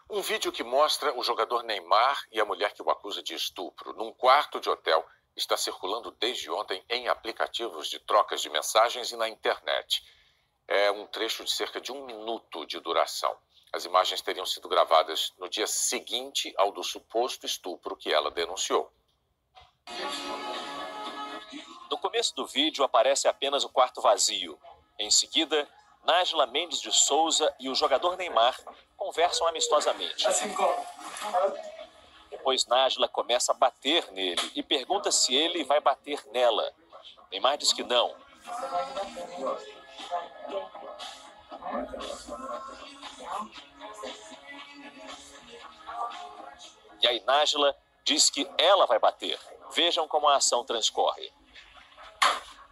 Um vídeo que mostra o jogador Neymar e a mulher que o acusa de estupro num quarto de hotel está circulando desde ontem em aplicativos de trocas de mensagens e na internet. É um trecho de cerca de 1 minuto de duração. As imagens teriam sido gravadas no dia seguinte ao do suposto estupro que ela denunciou. No começo do vídeo aparece apenas o quarto vazio. Em seguida, Nájila Mendes de Souza e o jogador Neymar conversam amistosamente. Depois Nájila começa a bater nele e pergunta se ele vai bater nela. Neymar diz que não. E aí Nájila diz que ela vai bater. Vejam como a ação transcorre.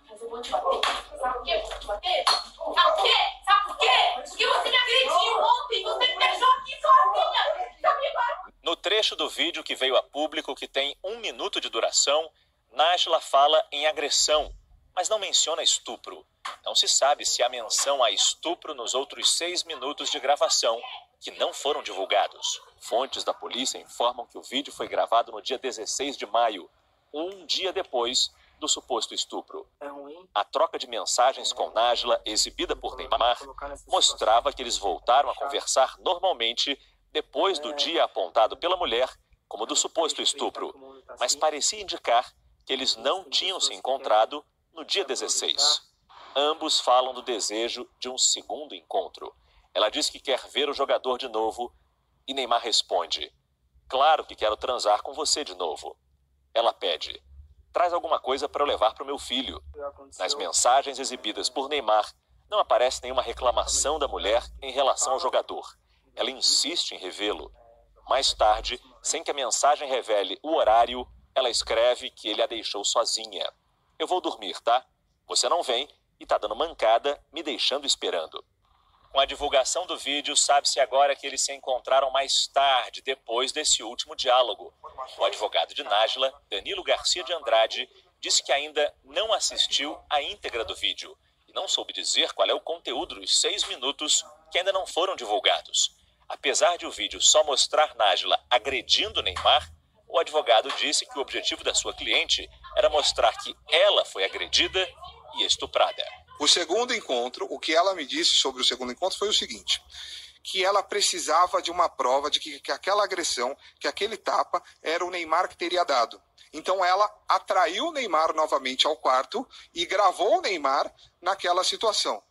Mas eu vou te bater. Sabe por quê? Eu vou te bater? Sabe por quê? Sabe por quê? Porque você me agrediu ontem. Você me deixou aqui sozinha. No trecho do vídeo que veio a público, que tem 1 minuto de duração, Nájila fala em agressão, mas não menciona estupro. Não se sabe se há menção a estupro nos outros 6 minutos de gravação, que não foram divulgados. Fontes da polícia informam que o vídeo foi gravado no dia 16 de maio, um dia depois do suposto estupro. A troca de mensagens com Nájila, exibida por Neymar, mostrava que eles voltaram a conversar normalmente depois do dia apontado pela mulher como do suposto estupro, mas parecia indicar que eles não tinham se encontrado no dia 16. Ambos falam do desejo de um segundo encontro. Ela diz que quer ver o jogador de novo e Neymar responde: "Claro que quero transar com você de novo." Ela pede: "Traz alguma coisa para eu levar para o meu filho." Nas mensagens exibidas por Neymar, não aparece nenhuma reclamação da mulher em relação ao jogador. Ela insiste em revê-lo. Mais tarde, sem que a mensagem revele o horário, ela escreve que ele a deixou sozinha. "Eu vou dormir, tá? Você não vem e tá dando mancada, me deixando esperando." Com a divulgação do vídeo, sabe-se agora que eles se encontraram mais tarde, depois desse último diálogo. O advogado de Nájila, Danilo Garcia de Andrade, disse que ainda não assistiu à íntegra do vídeo e não soube dizer qual é o conteúdo dos 6 minutos que ainda não foram divulgados. Apesar de o vídeo só mostrar Nájila agredindo Neymar, o advogado disse que o objetivo da sua cliente era mostrar que ela foi agredida e estuprada. O segundo encontro, o que ela me disse sobre o segundo encontro foi o seguinte: que ela precisava de uma prova de que aquela agressão, que aquele tapa, era o Neymar que teria dado. Então ela atraiu o Neymar novamente ao quarto e gravou o Neymar naquela situação.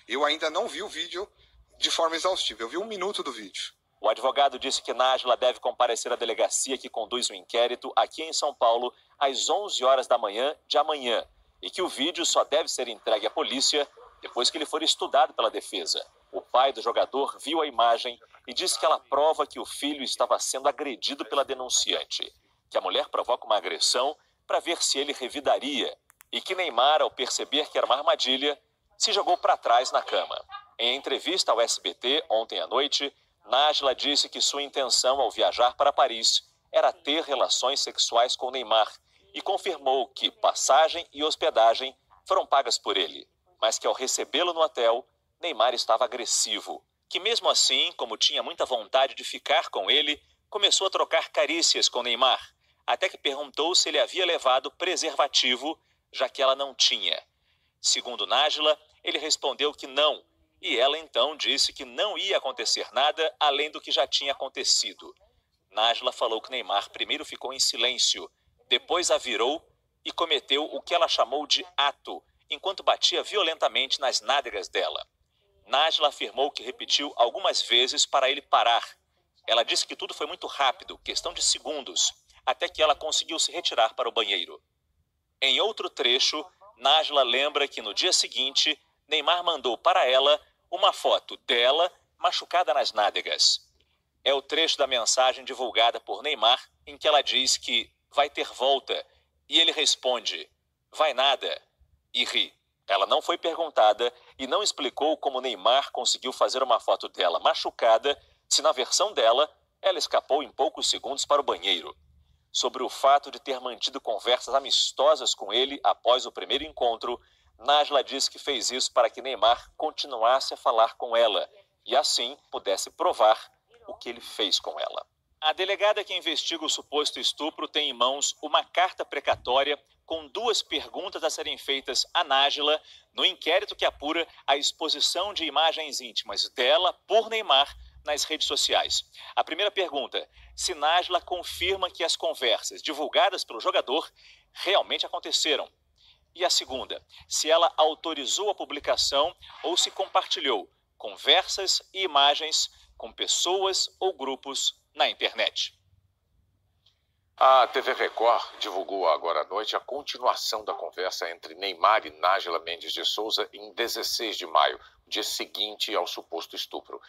Eu ainda não vi o vídeo de forma exaustiva, eu vi 1 minuto do vídeo. O advogado disse que Nájila deve comparecer à delegacia que conduz o inquérito aqui em São Paulo às 11 horas da manhã de amanhã e que o vídeo só deve ser entregue à polícia depois que ele for estudado pela defesa. O pai do jogador viu a imagem e disse que ela prova que o filho estava sendo agredido pela denunciante, que a mulher provoca uma agressão para ver se ele revidaria e que Neymar, ao perceber que era uma armadilha, se jogou para trás na cama. Em entrevista ao SBT ontem à noite, Nájila disse que sua intenção ao viajar para Paris era ter relações sexuais com Neymar e confirmou que passagem e hospedagem foram pagas por ele, mas que ao recebê-lo no hotel, Neymar estava agressivo, que mesmo assim, como tinha muita vontade de ficar com ele, começou a trocar carícias com Neymar, até que perguntou se ele havia levado preservativo, já que ela não tinha. Segundo Nájila, ele respondeu que não, e ela então disse que não ia acontecer nada além do que já tinha acontecido. Nájila falou que Neymar primeiro ficou em silêncio, depois a virou e cometeu o que ela chamou de ato, enquanto batia violentamente nas nádegas dela. Nájila afirmou que repetiu algumas vezes para ele parar. Ela disse que tudo foi muito rápido, questão de segundos, até que ela conseguiu se retirar para o banheiro. Em outro trecho, Nájila lembra que no dia seguinte, Neymar mandou para ela uma foto dela machucada nas nádegas. É o trecho da mensagem divulgada por Neymar em que ela diz que vai ter volta e ele responde: "Vai nada", e ri. Ela não foi perguntada e não explicou como Neymar conseguiu fazer uma foto dela machucada se na versão dela ela escapou em poucos segundos para o banheiro. Sobre o fato de ter mantido conversas amistosas com ele após o primeiro encontro, Nájila disse que fez isso para que Neymar continuasse a falar com ela e assim pudesse provar o que ele fez com ela. A delegada que investiga o suposto estupro tem em mãos uma carta precatória com 2 perguntas a serem feitas a Nájila no inquérito que apura a exposição de imagens íntimas dela por Neymar nas redes sociais. A primeira pergunta: se Nájila confirma que as conversas divulgadas pelo jogador realmente aconteceram. E a segunda: se ela autorizou a publicação ou se compartilhou conversas e imagens com pessoas ou grupos na internet. A TV Record divulgou agora à noite a continuação da conversa entre Neymar e Nájila Mendes de Souza em 16 de maio, dia seguinte ao suposto estupro.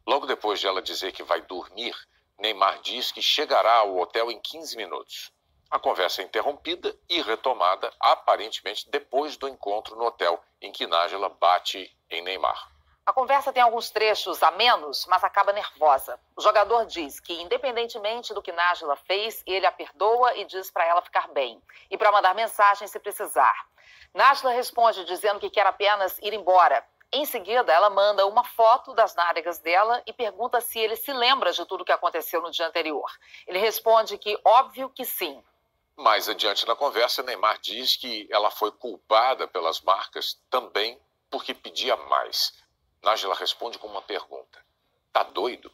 Logo depois de ela dizer que vai dormir, Neymar diz que chegará ao hotel em 15 minutos. A conversa é interrompida e retomada, aparentemente depois do encontro no hotel, em que Nájila bate em Neymar. A conversa tem alguns trechos a menos, mas acaba nervosa. O jogador diz que, independentemente do que Nájila fez, ele a perdoa e diz para ela ficar bem. E para mandar mensagem se precisar. Nájila responde dizendo que quer apenas ir embora. Em seguida, ela manda uma foto das nádegas dela e pergunta se ele se lembra de tudo o que aconteceu no dia anterior. Ele responde que, óbvio que sim. Mais adiante na conversa, Neymar diz que ela foi culpada pelas marcas também porque pedia mais. Nájila responde com uma pergunta: tá doido?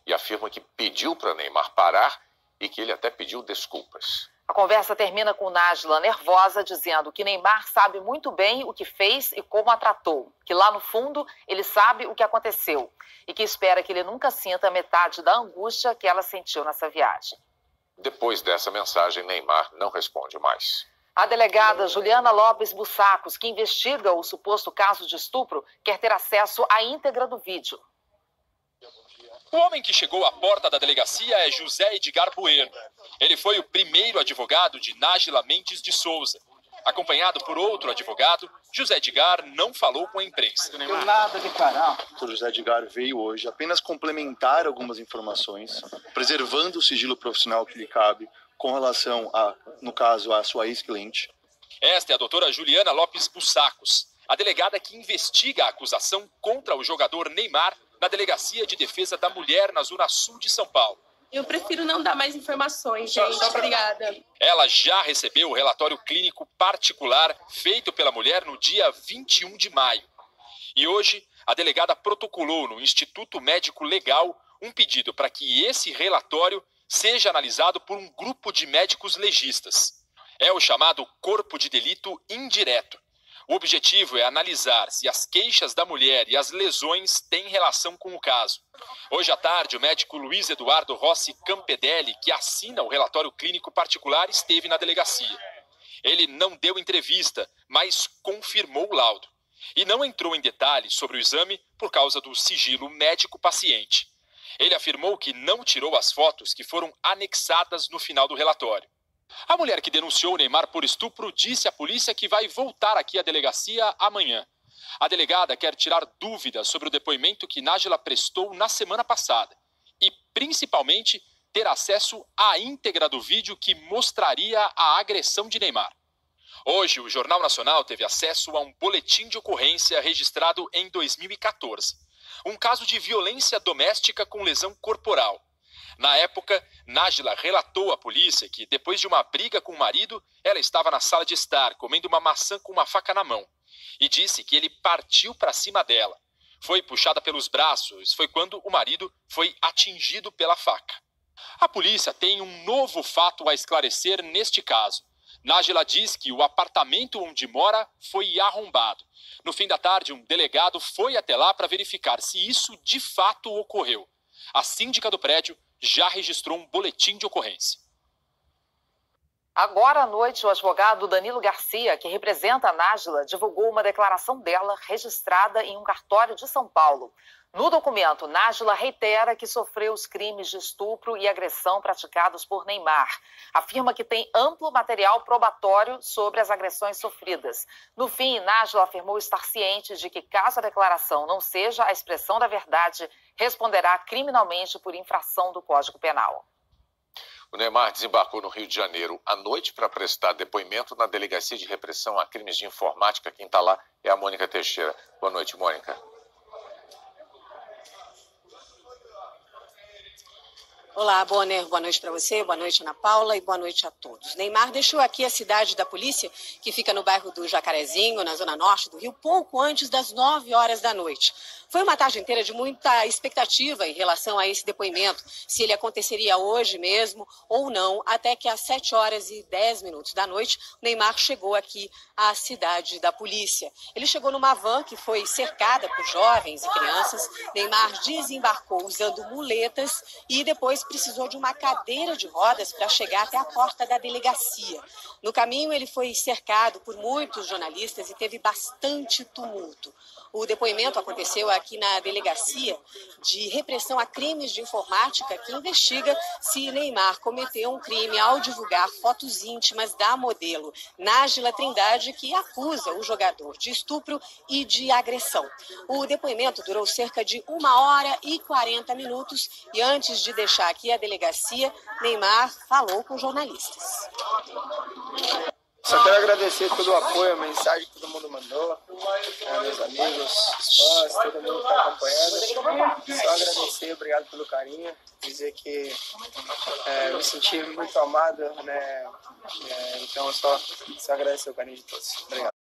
E afirma que pediu para Neymar parar e que ele até pediu desculpas. A conversa termina com Nájila nervosa, dizendo que Neymar sabe muito bem o que fez e como a tratou, que lá no fundo ele sabe o que aconteceu e que espera que ele nunca sinta metade da angústia que ela sentiu nessa viagem. Depois dessa mensagem, Neymar não responde mais. A delegada Juliana Lopes Bussacos, que investiga o suposto caso de estupro, quer ter acesso à íntegra do vídeo. O homem que chegou à porta da delegacia é José Edgar Bueno. Ele foi o primeiro advogado de Nájila Mendes de Souza. Acompanhado por outro advogado, José Edgar não falou com a imprensa. Não tem nada a declarar. O José Edgar veio hoje apenas complementar algumas informações, preservando o sigilo profissional que lhe cabe com relação a, no caso, a sua ex-cliente. Esta é a doutora Juliana Lopes Bussacos, a delegada que investiga a acusação contra o jogador Neymar na Delegacia de Defesa da Mulher na Zona Sul de São Paulo. Eu prefiro não dar mais informações, gente. Obrigada. Ela já recebeu o relatório clínico particular feito pela mulher no dia 21 de maio. E hoje, a delegada protocolou no Instituto Médico Legal um pedido para que esse relatório seja analisado por um grupo de médicos legistas. É o chamado corpo de delito indireto. O objetivo é analisar se as queixas da mulher e as lesões têm relação com o caso. Hoje à tarde, o médico Luiz Eduardo Rossi Campedelli, que assina o relatório clínico particular, esteve na delegacia. Ele não deu entrevista, mas confirmou o laudo. E não entrou em detalhes sobre o exame por causa do sigilo médico-paciente. Ele afirmou que não tirou as fotos que foram anexadas no final do relatório. A mulher que denunciou Neymar por estupro disse à polícia que vai voltar aqui à delegacia amanhã. A delegada quer tirar dúvidas sobre o depoimento que Nájila prestou na semana passada e, principalmente, ter acesso à íntegra do vídeo que mostraria a agressão de Neymar. Hoje, o Jornal Nacional teve acesso a um boletim de ocorrência registrado em 2014. Um caso de violência doméstica com lesão corporal. Na época, Nájila relatou à polícia que, depois de uma briga com o marido, ela estava na sala de estar, comendo uma maçã com uma faca na mão. E disse que ele partiu para cima dela. Foi puxada pelos braços, foi quando o marido foi atingido pela faca. A polícia tem um novo fato a esclarecer neste caso. Nájila diz que o apartamento onde mora foi arrombado. No fim da tarde, um delegado foi até lá para verificar se isso de fato ocorreu. A síndica do prédio já registrou um boletim de ocorrência. Agora à noite, o advogado Danilo Garcia, que representa a Nájila, divulgou uma declaração dela registrada em um cartório de São Paulo. No documento, Nájila reitera que sofreu os crimes de estupro e agressão praticados por Neymar. Afirma que tem amplo material probatório sobre as agressões sofridas. No fim, Nájila afirmou estar ciente de que, caso a declaração não seja a expressão da verdade, responderá criminalmente por infração do Código Penal. O Neymar desembarcou no Rio de Janeiro à noite para prestar depoimento na Delegacia de Repressão a Crimes de Informática. Quem está lá é a Mônica Teixeira. Boa noite, Mônica. Olá, Bonner, boa noite para você, boa noite Ana Paula e boa noite a todos. Neymar deixou aqui a cidade da polícia, que fica no bairro do Jacarezinho, na zona norte do Rio, pouco antes das 9 horas da noite. Foi uma tarde inteira de muita expectativa em relação a esse depoimento, se ele aconteceria hoje mesmo ou não, até que às 7 horas e 10 minutos da noite, Neymar chegou aqui à cidade da polícia. Ele chegou numa van que foi cercada por jovens e crianças. Neymar desembarcou usando muletas e depois precisou de uma cadeira de rodas para chegar até a porta da delegacia. No caminho, ele foi cercado por muitos jornalistas e teve bastante tumulto. O depoimento aconteceu aqui na Delegacia de Repressão a Crimes de Informática, que investiga se Neymar cometeu um crime ao divulgar fotos íntimas da modelo Nájila Trindade, que acusa o jogador de estupro e de agressão. O depoimento durou cerca de 1 hora e 40 minutos e antes de deixar aqui a delegacia, Neymar falou com jornalistas. Só quero agradecer todo o apoio, a mensagem que todo mundo mandou, meus amigos, os fãs, todo mundo que está acompanhando. Só agradecer, obrigado pelo carinho, dizer que me senti muito amado, né? Então só agradecer o carinho de todos. Obrigado.